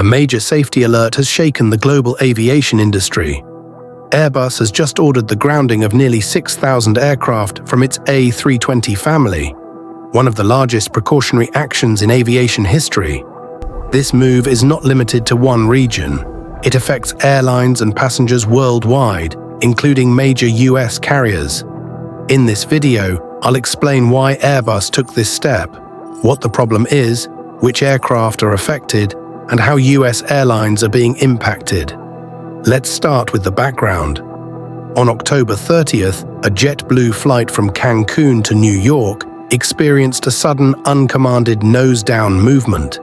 A major safety alert has shaken the global aviation industry. Airbus has just ordered the grounding of nearly 6,000 aircraft from its A320 family, one of the largest precautionary actions in aviation history. This move is not limited to one region. It affects airlines and passengers worldwide, including major US carriers. In this video, I'll explain why Airbus took this step, what the problem is, which aircraft are affected, and how US airlines are being impacted. Let's start with the background. On October 30th, a JetBlue flight from Cancun to New York experienced a sudden uncommanded nose-down movement.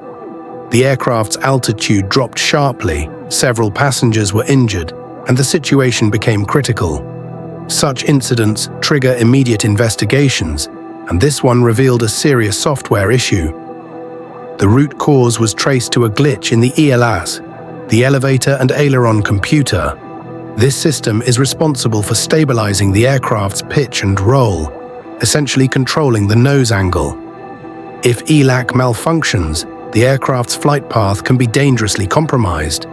The aircraft's altitude dropped sharply, several passengers were injured, and the situation became critical. Such incidents trigger immediate investigations, and this one revealed a serious software issue. The root cause was traced to a glitch in the ELAS, the elevator and aileron computer. This system is responsible for stabilizing the aircraft's pitch and roll, essentially controlling the nose angle. If ELAC malfunctions, the aircraft's flight path can be dangerously compromised.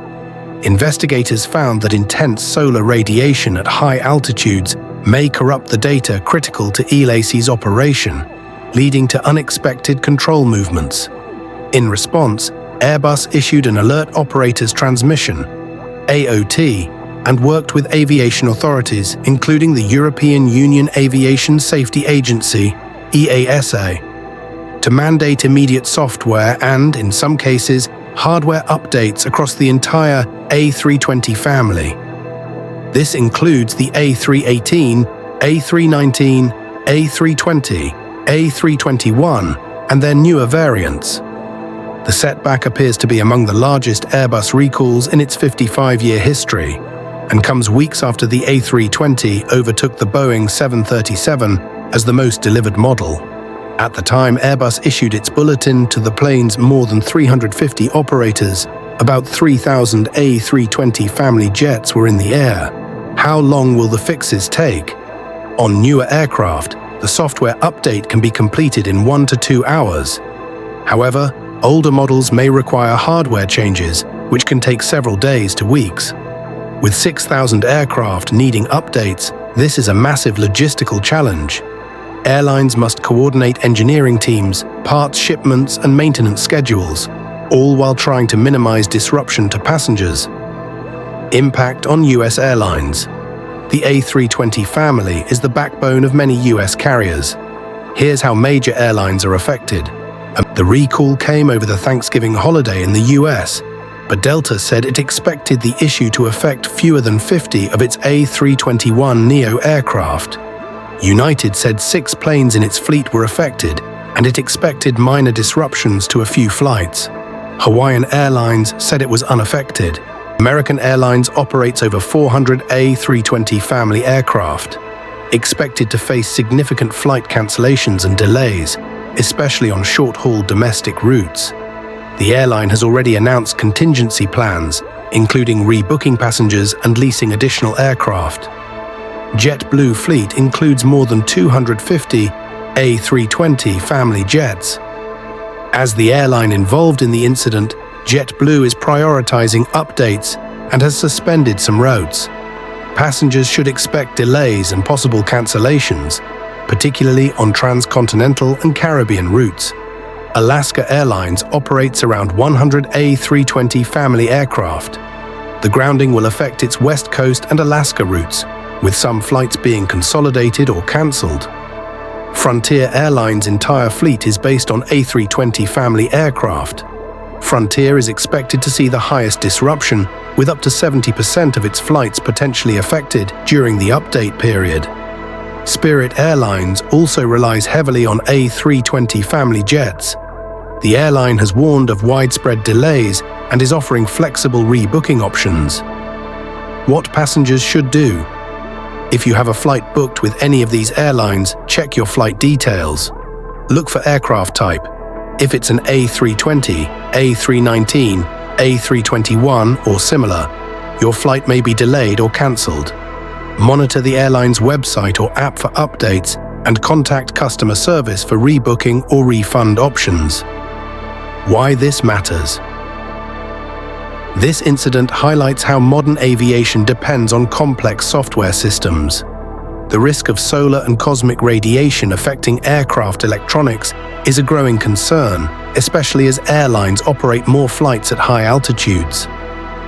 Investigators found that intense solar radiation at high altitudes may corrupt the data critical to ELAC's operation, leading to unexpected control movements. In response, Airbus issued an Alert Operators Transmission (AOT) and worked with aviation authorities, including the European Union Aviation Safety Agency (EASA), to mandate immediate software and, in some cases, hardware updates across the entire A320 family. This includes the A318, A319, A320, A321, and their newer variants. The setback appears to be among the largest Airbus recalls in its 55-year history, and comes weeks after the A320 overtook the Boeing 737 as the most delivered model. At the time Airbus issued its bulletin to the plane's more than 350 operators, about 3,000 A320 family jets were in the air. How long will the fixes take? On newer aircraft, the software update can be completed in 1 to 2 hours. However, older models may require hardware changes, which can take several days to weeks. With 6,000 aircraft needing updates, this is a massive logistical challenge. Airlines must coordinate engineering teams, parts shipments, and maintenance schedules, all while trying to minimize disruption to passengers. Impact on US airlines. The A320 family is the backbone of many US carriers. Here's how major airlines are affected. The recall came over the Thanksgiving holiday in the US, but Delta said it expected the issue to affect fewer than 50 of its A321neo aircraft. United said 6 planes in its fleet were affected, and it expected minor disruptions to a few flights. Hawaiian Airlines said it was unaffected. American Airlines operates over 400 A320 family aircraft, expected to face significant flight cancellations and delays, especially on short-haul domestic routes. The airline has already announced contingency plans, including rebooking passengers and leasing additional aircraft. JetBlue fleet includes more than 250 A320 family jets. As the airline involved in the incident, JetBlue is prioritizing updates and has suspended some routes. Passengers should expect delays and possible cancellations, particularly on transcontinental and Caribbean routes. Alaska Airlines operates around 100 A320 family aircraft. The grounding will affect its West Coast and Alaska routes, with some flights being consolidated or cancelled. Frontier Airlines' entire fleet is based on A320 family aircraft. Frontier is expected to see the highest disruption, with up to 70% of its flights potentially affected during the update period. Spirit Airlines also relies heavily on A320 family jets. The airline has warned of widespread delays and is offering flexible rebooking options. What passengers should do? If you have a flight booked with any of these airlines, check your flight details. Look for aircraft type. If it's an A320, A319, A321 or similar, your flight may be delayed or cancelled. Monitor the airline's website or app for updates and contact customer service for rebooking or refund options. Why this matters. This incident highlights how modern aviation depends on complex software systems. The risk of solar and cosmic radiation affecting aircraft electronics is a growing concern, especially as airlines operate more flights at high altitudes.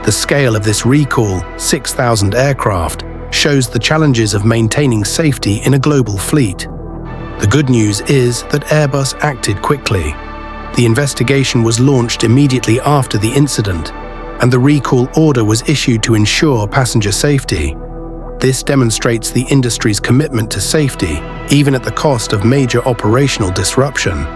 The scale of this recall, 6,000 aircraft, shows the challenges of maintaining safety in a global fleet. The good news is that Airbus acted quickly. The investigation was launched immediately after the incident, and the recall order was issued to ensure passenger safety. This demonstrates the industry's commitment to safety, even at the cost of major operational disruption.